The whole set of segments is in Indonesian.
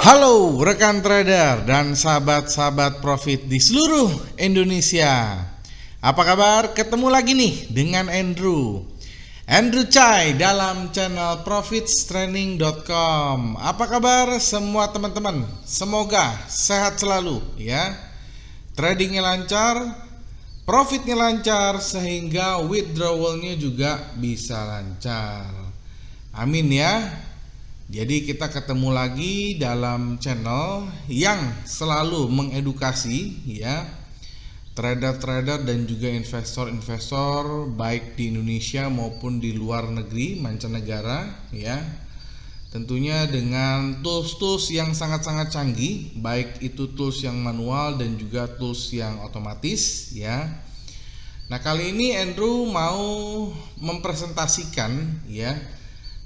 Halo rekan trader dan sahabat-sahabat profit di seluruh Indonesia. Apa kabar? Ketemu lagi nih dengan Andrew Chai dalam channel profitstraining.com. Apa kabar semua teman-teman? Semoga sehat selalu ya. Tradingnya lancar, profitnya lancar, sehingga withdrawalnya juga bisa lancar. Amin ya. Jadi kita ketemu lagi dalam channel yang selalu mengedukasi ya trader-trader dan juga investor-investor baik di Indonesia maupun di luar negeri, mancanegara ya. Tentunya dengan tools-tools yang sangat-sangat canggih, baik itu tools yang manual dan juga tools yang otomatis ya. Nah, kali ini Andrew mau mempresentasikan ya,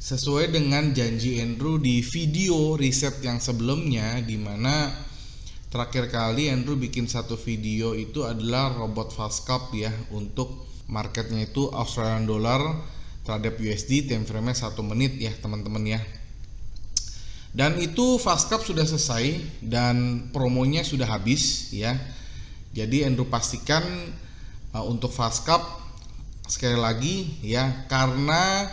sesuai dengan janji Andrew di video riset yang sebelumnya, di mana terakhir kali Andrew bikin satu video itu adalah robot fast scalp ya, untuk marketnya itu Australian dollar terhadap USD, time frame-nya 1 menit ya teman-teman ya. Dan itu fast scalp sudah selesai dan promonya sudah habis ya. Jadi Andrew pastikan untuk fast scalp sekali lagi ya, karena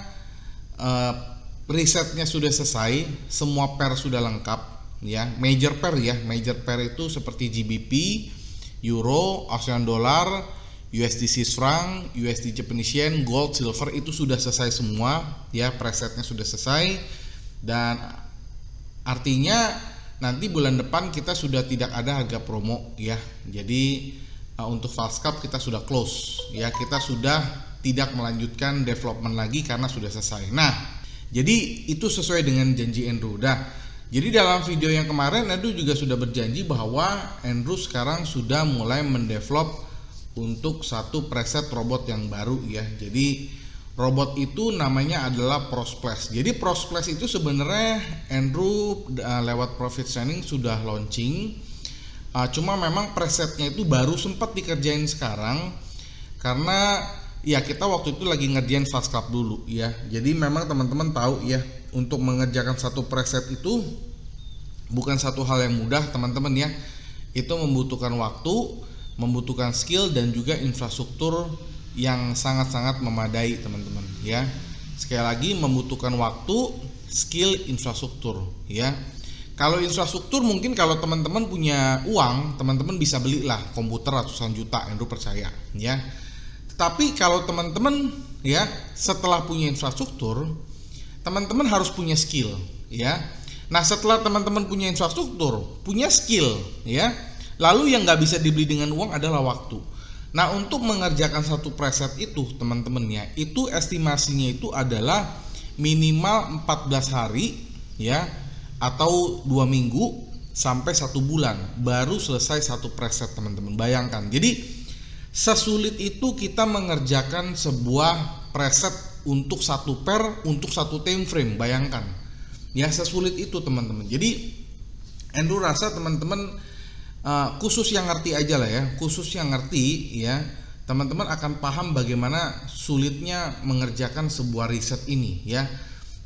risetnya sudah selesai, semua pair sudah lengkap ya, major pair itu seperti GBP, Euro, Australian Dollar, USD Swiss franc, USD Japanese Yen, Gold, Silver itu sudah selesai semua ya, presetnya sudah selesai, dan artinya nanti bulan depan kita sudah tidak ada harga promo ya. Jadi untuk fast scalp kita sudah close ya, kita sudah tidak melanjutkan development lagi karena sudah selesai. Nah, jadi itu sesuai dengan janji Andrew. Jadi dalam video yang kemarin Andrew juga sudah berjanji bahwa Andrew sekarang sudah mulai mendevelop untuk satu preset robot yang baru ya. Jadi robot itu namanya adalah Prosplash. Jadi Prosplash itu sebenarnya Andrew lewat Profit Training sudah launching. Cuma memang presetnya itu baru sempat dikerjain sekarang karena ya kita waktu itu lagi ngerjain fast scalp dulu ya. Jadi memang teman-teman tahu ya, untuk mengerjakan satu preset itu bukan satu hal yang mudah teman-teman ya. Itu membutuhkan waktu, membutuhkan skill dan juga infrastruktur yang sangat-sangat memadai teman-teman ya. Sekali lagi membutuhkan waktu, skill, infrastruktur ya. Kalau infrastruktur mungkin kalau teman-teman punya uang, teman-teman bisa belilah komputer ratusan juta, Andrew percaya ya. Tapi kalau teman-teman ya setelah punya infrastruktur, teman-teman harus punya skill ya. Nah, setelah teman-teman punya infrastruktur, punya skill ya, lalu yang nggak bisa dibeli dengan uang adalah waktu. Nah, untuk mengerjakan satu preset itu teman-teman ya, itu estimasinya itu adalah minimal 14 hari ya, atau 2 minggu sampai 1 bulan baru selesai satu preset teman-teman. Bayangkan, jadi sesulit itu kita mengerjakan sebuah preset untuk satu pair, untuk satu time frame. Bayangkan ya, sesulit itu teman-teman. Jadi Andrew rasa teman-teman khusus yang ngerti aja lah ya, khusus yang ngerti ya, teman-teman akan paham bagaimana sulitnya mengerjakan sebuah riset ini ya.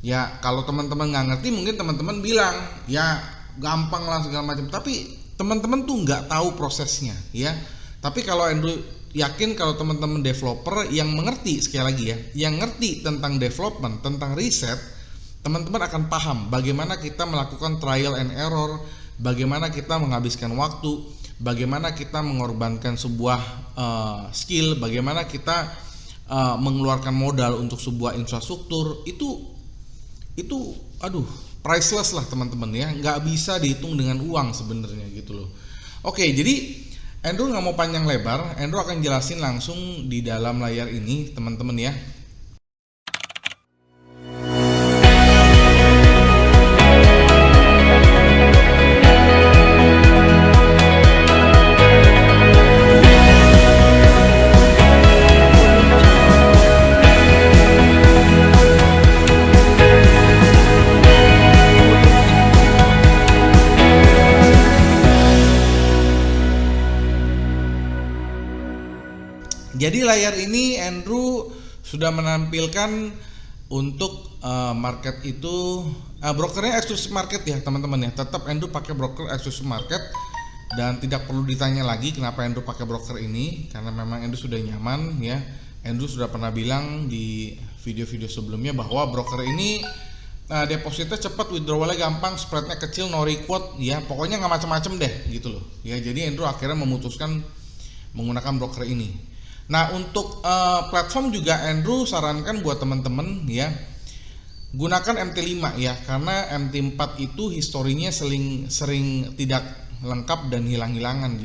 Ya kalau teman-teman nggak ngerti mungkin teman-teman bilang ya gampang lah segala macam, tapi teman-teman tuh nggak tahu prosesnya ya. Tapi kalau Andrew yakin kalau teman-teman developer yang mengerti, sekali lagi ya, yang ngerti tentang development, tentang riset, teman-teman akan paham bagaimana kita melakukan trial and error, bagaimana kita menghabiskan waktu, bagaimana kita mengorbankan sebuah skill, bagaimana kita mengeluarkan modal untuk sebuah infrastruktur. Itu aduh, priceless lah teman-teman ya, nggak bisa dihitung dengan uang sebenarnya gitu loh. Oke, jadi Andrew nggak mau panjang lebar, Andrew akan jelasin langsung di dalam layar ini teman-teman ya. Jadi layar ini Andrew sudah menampilkan Untuk market itu brokernya exclusive market ya teman-teman ya. Tetap Andrew pakai broker exclusive market dan tidak perlu ditanya lagi kenapa Andrew pakai broker ini, karena memang Andrew sudah nyaman ya. Andrew sudah pernah bilang di video-video sebelumnya bahwa broker ini depositnya cepat, withdrawalnya gampang, spreadnya kecil, no requote ya, pokoknya nggak macam-macam deh gitu loh ya. Jadi Andrew akhirnya memutuskan menggunakan broker ini. Nah untuk platform juga Andrew sarankan buat teman-teman ya, gunakan MT5 ya, karena MT4 itu historinya sering tidak lengkap dan hilang-hilangan.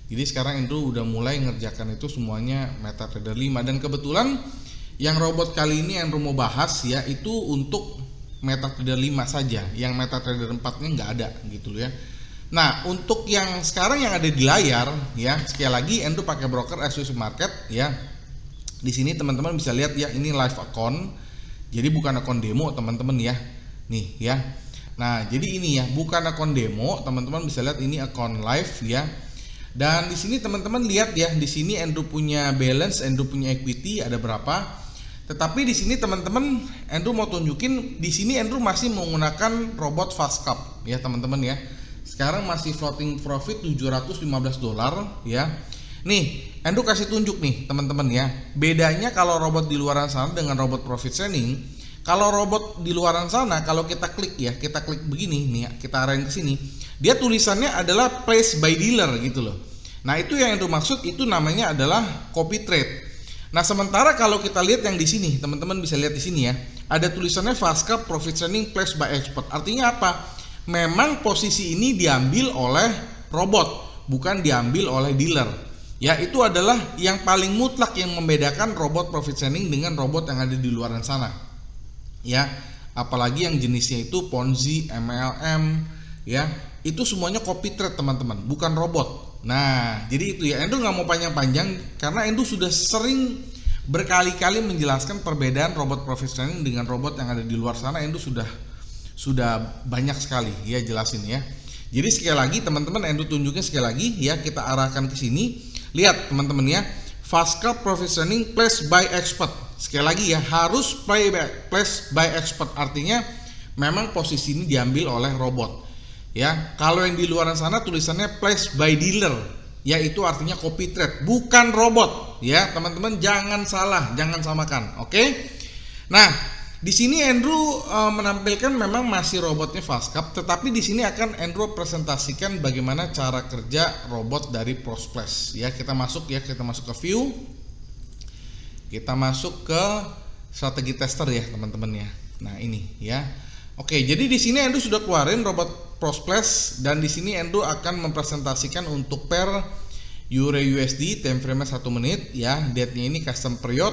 Jadi sekarang Andrew udah mulai ngerjakan itu semuanya MetaTrader 5, dan kebetulan yang robot kali ini Andrew mau bahas ya itu untuk MetaTrader 5 saja, yang MetaTrader 4-nya nggak ada gitu ya. Nah untuk yang sekarang yang ada di layar ya, sekali lagi Andrew pakai broker exclusive market ya. Di sini teman-teman bisa lihat ya, ini live account, jadi bukan akun demo teman-teman ya, nih ya. Nah jadi ini ya bukan akun demo, teman-teman bisa lihat ini akun live ya. Dan di sini teman-teman lihat ya, di sini Andrew punya balance, Andrew punya equity ada berapa. Tetapi di sini teman-teman Andrew mau tunjukin, di sini Andrew masih menggunakan robot FastCap ya teman-teman ya. Sekarang masih floating profit $715 ya. Nih Andrew kasih tunjuk nih teman-teman ya, bedanya kalau robot di luaran sana dengan robot profit sharing. Kalau robot di luaran sana, kalau kita klik ya, kita klik begini nih ya, kita arahin ke sini, dia tulisannya adalah place by dealer gitu loh. Nah itu yang Andrew maksud, itu namanya adalah copy trade. Nah sementara kalau kita lihat yang di sini, teman-teman bisa lihat di sini ya, ada tulisannya FastCap Profit Sharing Placed by Expert. Artinya apa? Memang posisi ini diambil oleh robot, bukan diambil oleh dealer. Ya itu adalah yang paling mutlak yang membedakan robot profit sharing dengan robot yang ada di luaran sana. Ya, apalagi yang jenisnya itu Ponzi, MLM, ya itu semuanya copy trade teman-teman, bukan robot. Nah, jadi itu ya, Andrew nggak mau panjang-panjang karena Andrew sudah sering berkali-kali menjelaskan perbedaan robot profit sharing dengan robot yang ada di luar sana. Andrew sudah banyak sekali ya jelasin ya. Jadi sekali lagi teman-teman, Andrew tunjuknya sekali lagi ya, kita arahkan ke sini. Lihat teman-teman ya, FastCap Profit Sharing Placed by Expert. Sekali lagi ya, harus placed by expert, artinya memang posisi ini diambil oleh robot ya. Kalau yang di luar sana tulisannya placed by dealer, yaitu artinya copy trade, bukan robot ya teman-teman, jangan salah, jangan samakan. Oke. Nah di sini Andrew menampilkan memang masih robotnya FastCap, tetapi di sini akan Andrew presentasikan bagaimana cara kerja robot dari Prosplash ya. Kita masuk ke view. Kita masuk ke strategi tester ya teman-teman ya. Nah ini ya. Oke, jadi di sini Andrew sudah keluarin robot Prosplash, dan di sini Andrew akan mempresentasikan untuk pair Euro USD time frame 1 menit ya. Date-nya ini custom period.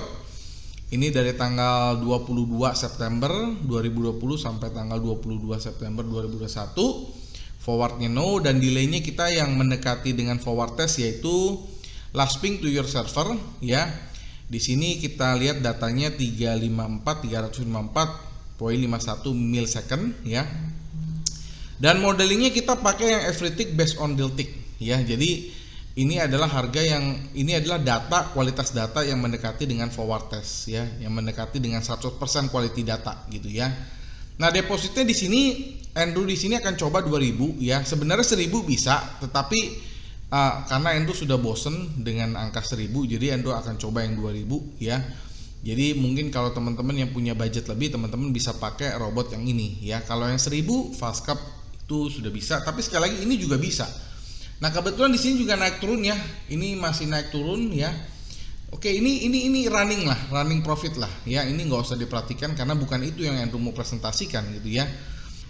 Ini dari tanggal 22 September 2020 sampai tanggal 22 September 2021. Forwardnya no, dan delay-nya kita yang mendekati dengan forward test yaitu last ping to your server ya. Di sini kita lihat datanya 354 milisecond ya. Dan modelingnya kita pakai yang every tick based on deal tick ya. Jadi ini adalah harga yang, ini adalah data, kualitas data yang mendekati dengan forward test ya, yang mendekati dengan 100% quality data gitu ya. Nah, depositnya di sini Andrew di sini akan coba 2000 ya. Sebenarnya 1000 bisa, tetapi karena Andrew sudah bosen dengan angka 1000, jadi Andrew akan coba yang 2000 ya. Jadi mungkin kalau teman-teman yang punya budget lebih, teman-teman bisa pakai robot yang ini ya. Kalau yang 1000 FastCap itu sudah bisa, tapi sekali lagi ini juga bisa. Nah kebetulan di sini juga naik turun ya. Ini masih naik turun ya. Oke, ini running lah, running profit lah ya. Ini nggak usah diperhatikan karena bukan itu yang Andrew mau presentasikan gitu ya.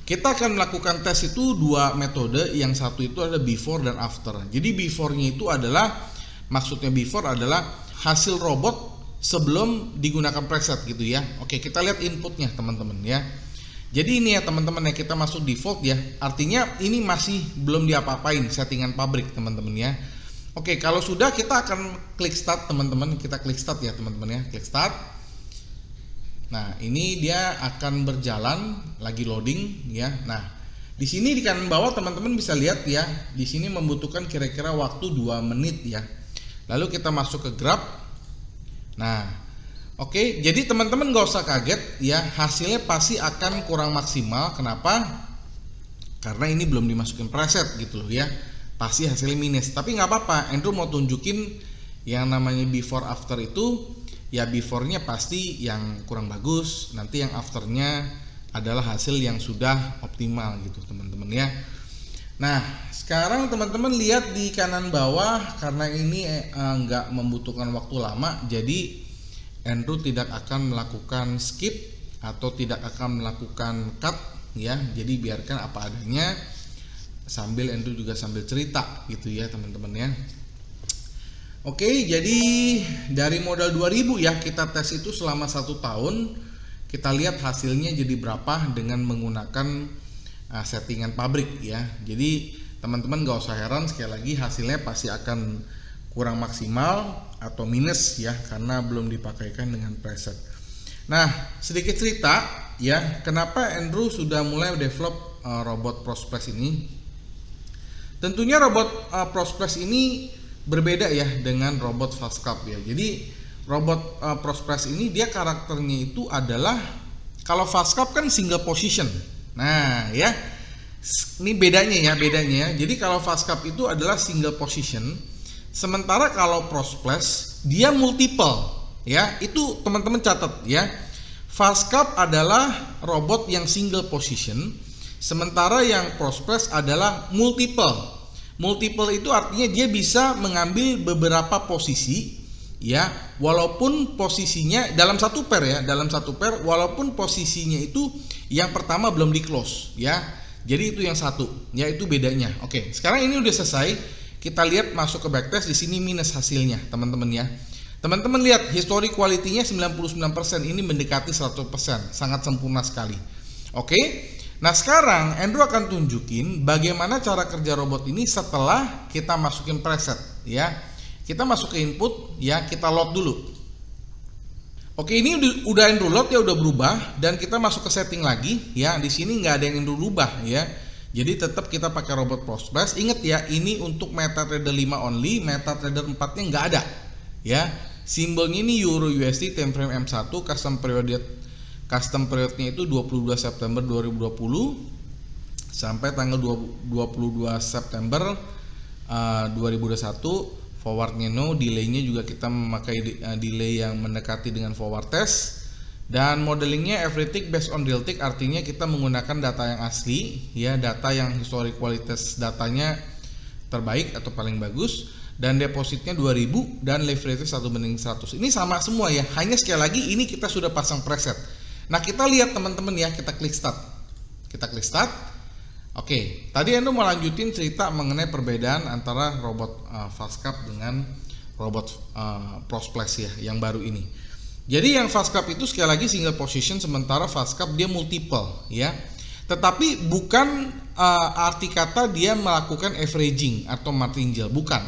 Kita akan melakukan tes itu dua metode, yang satu itu ada before dan after. Jadi before-nya itu adalah, maksudnya before adalah hasil robot sebelum digunakan preset gitu ya. Oke, kita lihat inputnya teman-teman ya. Jadi ini ya teman-teman ya, kita masuk default ya. Artinya ini masih belum diapa-apain settingan pabrik teman-teman ya. Oke, kalau sudah kita akan klik start teman-teman. Kita klik start ya teman-teman ya, klik start. Nah, ini dia akan berjalan, lagi loading ya. Nah, di sini di kanan bawah teman-teman bisa lihat ya. Di sini membutuhkan kira-kira waktu 2 menit ya. Lalu kita masuk ke graph. Nah, Oke, jadi teman-teman nggak usah kaget ya, hasilnya pasti akan kurang maksimal. Kenapa? Karena ini belum dimasukin preset gitu loh ya, pasti hasilnya minus. Tapi nggak apa-apa, Andrew mau tunjukin yang namanya before after itu ya, before-nya pasti yang kurang bagus, nanti yang after-nya adalah hasil yang sudah optimal gitu teman-teman ya. Nah sekarang teman-teman lihat di kanan bawah, karena ini nggak membutuhkan waktu lama, jadi Andrew tidak akan melakukan skip atau tidak akan melakukan cut ya, jadi biarkan apa adanya, sambil Andrew juga sambil cerita gitu ya teman-teman ya. Oke, jadi dari modal 2000 ya kita tes itu selama 1 tahun, kita lihat hasilnya jadi berapa dengan menggunakan settingan pabrik ya. Jadi teman-teman gak usah heran, sekali lagi hasilnya pasti akan kurang maksimal atau minus ya, karena belum dipakaikan dengan preset. Nah sedikit cerita ya, kenapa Andrew sudah mulai develop robot Prosplash ini. Tentunya robot Prosplash ini berbeda ya dengan robot Fastcap ya. Jadi robot Prosplash ini dia karakternya itu adalah, kalau Fastcap kan single position. Nah ya, ini bedanya ya. Jadi kalau Fastcap itu adalah single position, sementara kalau Prosplash dia multiple ya. Itu teman-teman catat ya. Fastcap adalah robot yang single position, sementara yang Prosplash adalah multiple. Multiple itu artinya dia bisa mengambil beberapa posisi ya, walaupun posisinya dalam satu pair ya, walaupun posisinya itu yang pertama belum di close ya. Jadi itu yang satu ya, itu bedanya. Oke, sekarang ini udah selesai. Kita lihat masuk ke backtest, di sini minus hasilnya teman-teman ya. Teman-teman lihat history quality-nya 99%, ini mendekati 100%, sangat sempurna sekali. Oke. Nah sekarang Andrew akan tunjukin bagaimana cara kerja robot ini setelah kita masukin preset ya. Kita masuk ke input ya, kita load dulu. Oke, ini udah Andrew load ya, udah berubah, dan kita masuk ke setting lagi ya. Di sini nggak ada yang Andrew rubah ya. Jadi tetap kita pakai robot Prosplash. Ingat ya, ini untuk MetaTrader 5 only, MetaTrader 4-nya nggak ada ya. Simbolnya ini Euro USD time frame M1, custom periodnya itu 22 September 2020 sampai tanggal 22 September 2021. Forwardnya no, delaynya juga kita memakai delay yang mendekati dengan forward test. Dan modelingnya every tick based on real tick, artinya kita menggunakan data yang asli ya, data yang historic kualitas datanya terbaik atau paling bagus, dan depositnya 2000 dan leverage 1:100. Ini sama semua ya, hanya sekali lagi ini kita sudah pasang preset. Nah kita lihat teman-teman ya, kita klik start. Oke, tadi Anda mau lanjutin cerita mengenai perbedaan antara robot Fastcap dengan robot Prosplash ya yang baru ini. Jadi yang Fastcap itu sekali lagi single position, sementara Fastcap dia multiple ya. Tetapi bukan arti kata dia melakukan averaging atau martingale, bukan.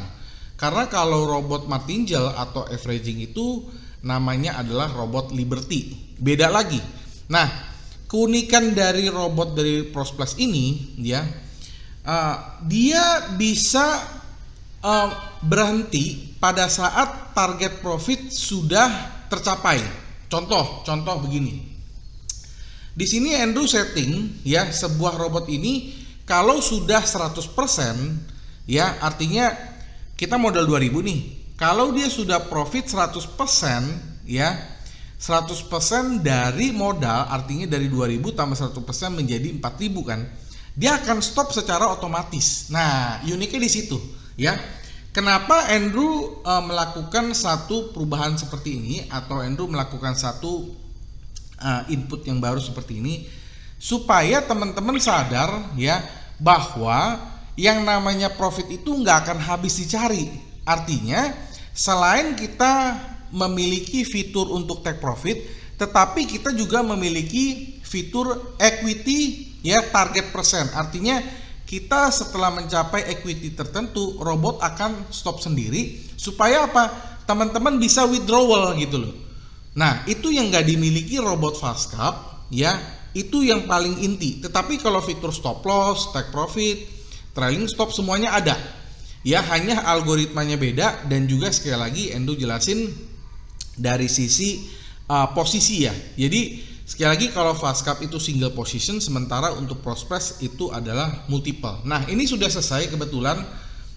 Karena kalau robot martingale atau averaging itu namanya adalah robot Liberty. Beda lagi. Nah, keunikan dari robot dari Prosplash ini ya, dia bisa berhenti pada saat target profit sudah tercapai. Contoh begini. Di sini Andrew setting ya sebuah robot ini kalau sudah 100% ya, artinya kita modal 2000 nih. Kalau dia sudah profit 100% ya, 100% dari modal, artinya dari 2000 tambah 100% menjadi 4000 kan. Dia akan stop secara otomatis. Nah, uniknya di situ ya. Kenapa Andrew melakukan satu perubahan seperti ini, atau Andrew melakukan satu input yang baru seperti ini, supaya teman-teman sadar ya bahwa yang namanya profit itu nggak akan habis dicari. Artinya selain kita memiliki fitur untuk take profit, tetapi kita juga memiliki fitur equity ya, target persen. Artinya kita setelah mencapai equity tertentu, robot akan stop sendiri supaya apa? Teman-teman bisa withdrawal gitu loh. Nah, itu yang nggak dimiliki robot Fastcap ya, itu yang paling inti. Tetapi kalau fitur stop loss, take profit, trailing stop semuanya ada. Ya, hanya algoritmanya beda, dan juga sekali lagi Endo jelasin dari sisi posisi ya. Jadi sekali lagi kalau fast cap itu single position, sementara untuk prospects itu adalah multiple. Nah ini sudah selesai kebetulan,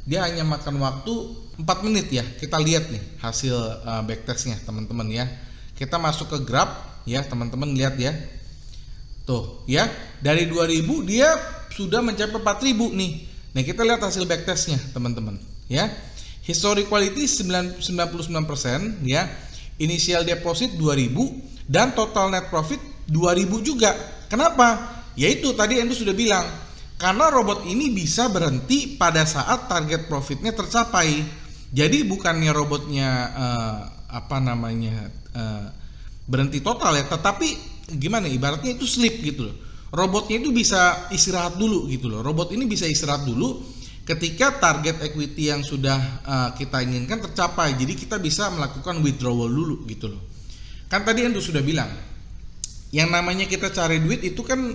dia hanya makan waktu 4 menit ya. Kita lihat nih hasil backtestnya teman-teman ya. Kita masuk ke graph ya teman-teman, lihat ya. Tuh ya, dari 2000 dia sudah mencapai 4000 nih. Nah kita lihat hasil backtestnya teman-teman ya. Historic quality 99% ya. Initial deposit 2000 dan total net profit 2000 juga. Kenapa? Yaitu tadi Endo sudah bilang, karena robot ini bisa berhenti pada saat target profitnya tercapai. Jadi bukannya robotnya berhenti total ya, tetapi gimana ibaratnya itu sleep gitu loh. Robotnya itu bisa istirahat dulu gitu loh. Robot ini bisa istirahat dulu ketika target equity yang sudah kita inginkan tercapai. Jadi kita bisa melakukan withdrawal dulu gitu loh. Kan tadi Endo sudah bilang, yang namanya kita cari duit itu kan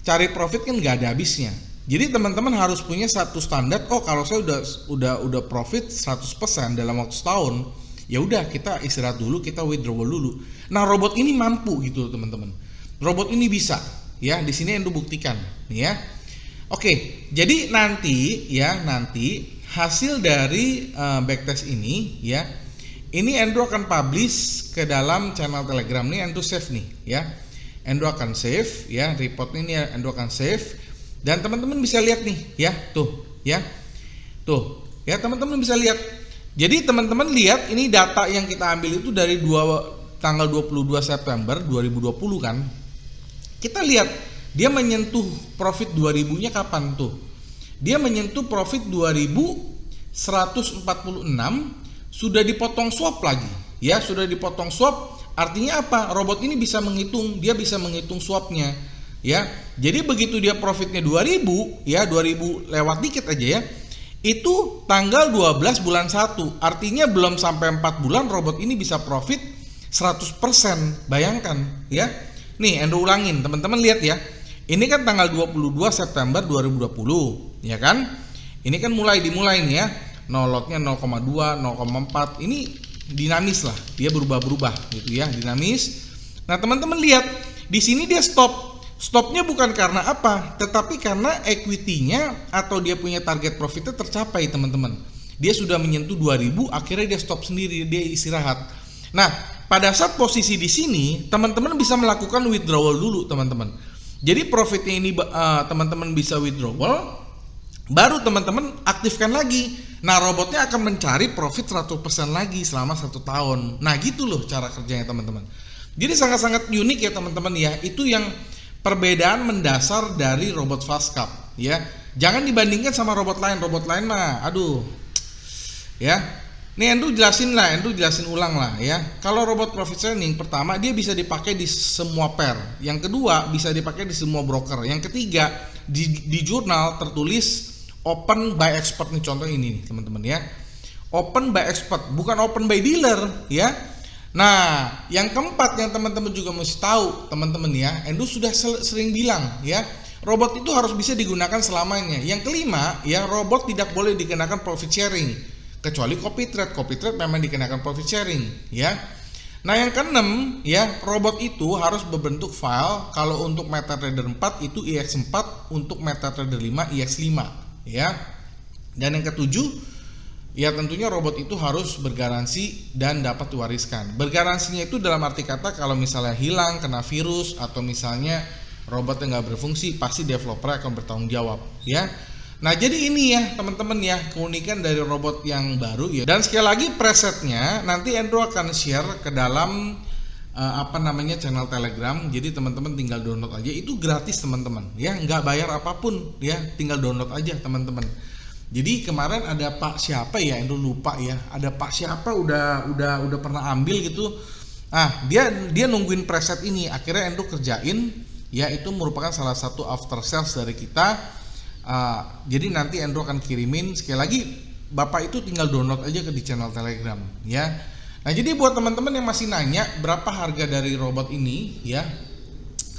cari profit kan nggak ada habisnya. Jadi teman-teman harus punya satu standar. Oh kalau saya udah profit 100% dalam waktu setahun, ya udah kita istirahat dulu, kita withdrawal dulu. Nah robot ini mampu gitu teman-teman. Robot ini bisa ya. Di sini Endo buktikan ya. Oke, jadi nanti hasil dari backtest ini ya, ini Endo akan publish ke dalam channel Telegram nih, Endo save nih ya. Endo akan save ya, report ini Endo akan save dan teman-teman bisa lihat nih ya, tuh ya teman-teman bisa lihat. Jadi teman-teman lihat ini data yang kita ambil itu dari tanggal 22 September 2020 kan. Kita lihat dia menyentuh profit 2000-nya kapan tuh? Dia menyentuh profit 2146, sudah dipotong swap lagi. Ya, sudah dipotong swap. Artinya apa? Robot ini bisa menghitung, dia bisa menghitung swapnya. Ya. Jadi begitu dia profitnya 2000, ya 2000 lewat dikit aja ya. Itu tanggal 12 bulan 1. Artinya belum sampai 4 bulan robot ini bisa profit 100%. Bayangkan, ya. Nih, Endo ulangin, teman-teman lihat ya. Ini kan tanggal 22 September 2020, ya kan? Ini kan dimulai nih ya. Lotnya 0,2, 0,4. Ini dinamis lah, dia berubah-berubah gitu ya, dinamis. Nah, teman-teman lihat, di sini dia stop. Stopnya bukan karena apa, tetapi karena equity-nya atau dia punya target profitnya tercapai, teman-teman. Dia sudah menyentuh 2000, akhirnya dia stop sendiri, dia istirahat. Nah, pada saat posisi di sini, teman-teman bisa melakukan withdrawal dulu, teman-teman. Jadi profitnya ini teman-teman bisa withdrawal, baru teman-teman aktifkan lagi. Nah robotnya akan mencari profit 100% lagi selama 1 tahun. Nah gitu loh cara kerjanya teman-teman. Jadi sangat-sangat unik ya teman-teman ya. Itu yang perbedaan mendasar dari robot fast cap ya. Jangan dibandingkan sama robot lain. Robot lain mah aduh ya. Nih Endo jelasin ulang lah ya. Kalau robot profit sharing, pertama dia bisa dipakai di semua pair. Yang kedua bisa dipakai di semua broker. Yang ketiga di jurnal tertulis open by expert nih, contoh ini nih teman-teman ya. Open by expert, bukan open by dealer ya. Nah, yang keempat yang teman-teman juga mesti tahu teman-teman ya. Endo sudah sering bilang ya. Robot itu harus bisa digunakan selamanya. Yang kelima ya, robot tidak boleh dikenakan profit sharing. Kecuali copy trade memang dikenakan profit sharing ya. Nah yang keenam ya, robot itu harus berbentuk file. Kalau untuk MetaTrader 4 itu IX4, untuk MetaTrader 5 IX5 ya. Dan yang ketujuh ya, tentunya robot itu harus bergaransi dan dapat diwariskan. Bergaransinya itu dalam arti kata kalau misalnya hilang, kena virus, atau misalnya robotnya nggak berfungsi, pasti developer akan bertanggung jawab ya. Nah jadi ini ya teman-teman ya, keunikan dari robot yang baru ya. Dan sekali lagi presetnya nanti Endo akan share ke dalam channel Telegram. Jadi teman-teman tinggal download aja, itu gratis teman-teman ya, nggak bayar apapun ya, tinggal download aja teman-teman. Jadi kemarin ada Pak siapa ya, Endo lupa ya, ada Pak siapa udah pernah ambil gitu. Dia nungguin preset ini, akhirnya Endo kerjain ya. Itu merupakan salah satu after sales dari kita. Jadi nanti Endo akan kirimin. Sekali lagi Bapak itu tinggal download aja di channel Telegram ya. Nah jadi buat teman-teman yang masih nanya berapa harga dari robot ini ya,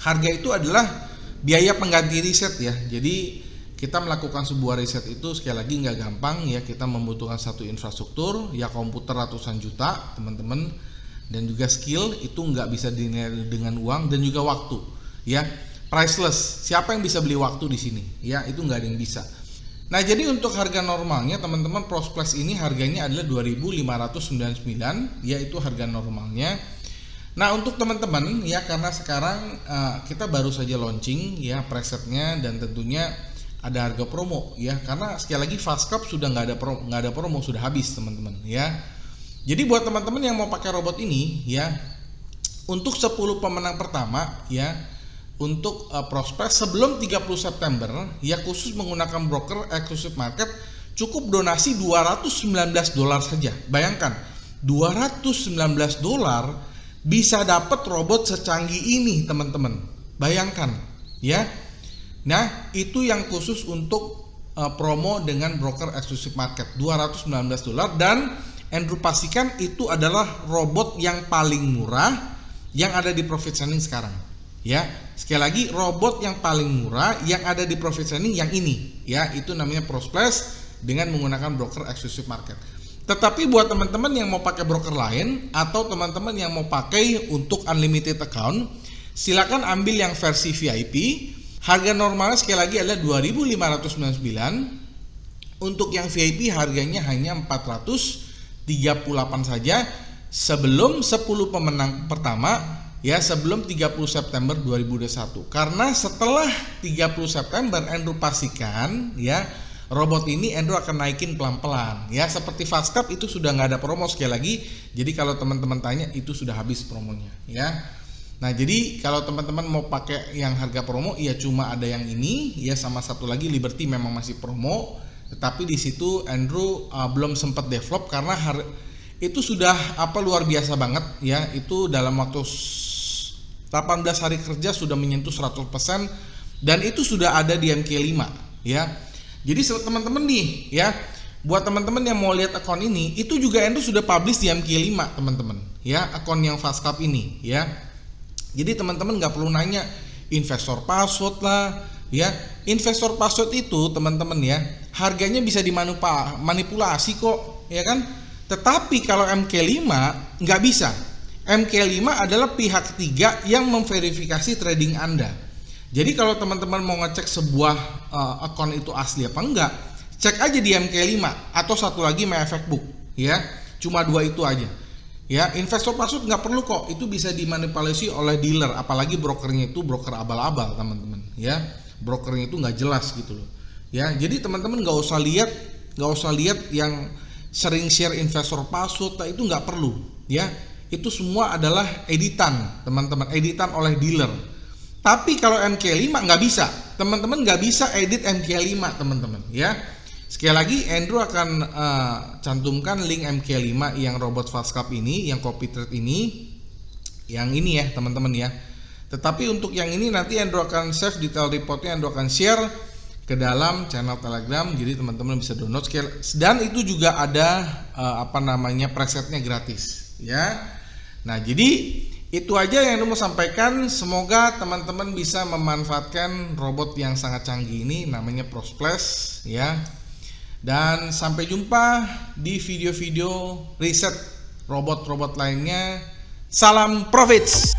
harga itu adalah biaya pengganti riset ya. Jadi kita melakukan sebuah riset itu sekali lagi nggak gampang ya. Kita membutuhkan satu infrastruktur ya, komputer ratusan juta teman-teman. dan juga skill itu nggak bisa dinilai dengan uang, dan juga waktu ya, priceless. Siapa yang bisa beli waktu di sini ya, itu nggak ada yang bisa. Nah, jadi untuk harga normalnya teman-teman, Prosplex ini harganya adalah 2.599 yaitu harga normalnya. Nah, untuk teman-teman ya, karena sekarang kita baru saja launching ya presetnya, dan tentunya ada harga promo ya, karena sekali lagi Fastcap sudah nggak ada promo, sudah habis teman-teman ya. Jadi buat teman-teman yang mau pakai robot ini ya, untuk 10 pemenang pertama ya, untuk Prosplex sebelum 30 September ya, khusus menggunakan broker exclusive market, cukup donasi $219 saja. Bayangkan, $219 bisa dapat robot secanggih ini teman-teman. Bayangkan ya. Nah, itu yang khusus untuk promo dengan broker exclusive market, $219. Dan Andrew pastikan itu adalah robot yang paling murah yang ada di Profit Signing sekarang. Ya, sekali lagi, robot yang paling murah yang ada di Profit Signing yang ini ya, itu namanya Prosplex dengan menggunakan broker exclusive market. Tetapi buat teman-teman yang mau pakai broker lain atau teman-teman yang mau pakai untuk unlimited account, silakan ambil yang versi VIP. Harga normalnya sekali lagi adalah 2.599. Untuk yang VIP harganya hanya 438 saja sebelum 10 pemenang pertama ya, sebelum 30 September 2021. Karena setelah 30 September Andrew pastikan ya, robot ini Andrew akan naikin pelan-pelan ya, seperti Fastcap itu sudah nggak ada promo sekali lagi. Jadi kalau teman-teman tanya, itu sudah habis promonya ya. Nah, jadi kalau teman-teman mau pakai yang harga promo ya, cuma ada yang ini ya, sama satu lagi Liberty memang masih promo, tetapi di situ Andrew belum sempat develop karena itu sudah luar biasa banget ya, itu dalam waktu 18 hari kerja sudah menyentuh 100%, dan itu sudah ada di MK5 ya. Jadi teman-teman nih ya, buat teman-teman yang mau lihat akun ini, itu juga Andrew sudah publish di MK5 teman-teman ya, akun yang Fastcap ini ya. Jadi teman-teman nggak perlu nanya investor password lah ya. Investor password itu teman-teman ya, harganya bisa dimanipulasi kok ya kan. Tetapi kalau MK5 nggak bisa. MK5 adalah pihak ketiga yang memverifikasi trading Anda. Jadi kalau teman-teman mau ngecek sebuah akun itu asli apa enggak, cek aja di MK5 atau satu lagi My Effect Book ya. Cuma dua itu aja. Ya, investor password nggak perlu kok, itu bisa dimanipulasi oleh dealer, apalagi brokernya itu broker abal-abal teman-teman ya. Brokernya itu nggak jelas gitu loh. Ya, jadi teman-teman nggak usah lihat yang sering share investor password, itu nggak perlu ya. Itu semua adalah editan teman-teman, editan oleh dealer. Tapi kalau MK5 nggak bisa, teman-teman nggak bisa edit MK5 teman-teman ya. Sekali lagi Andrew akan cantumkan link MK5 yang robot Fastcap ini, yang copy trade ini, yang ini ya teman-teman ya. Tetapi untuk yang ini nanti Andrew akan save detail reportnya, Andrew akan share ke dalam channel Telegram, jadi teman-teman bisa download. Dan itu juga ada presetnya gratis ya. Nah, jadi itu aja yang Andrew mau sampaikan. Semoga teman-teman bisa memanfaatkan robot yang sangat canggih ini, namanya Prosplex ya. Dan sampai jumpa di video-video riset robot-robot lainnya. Salam profits.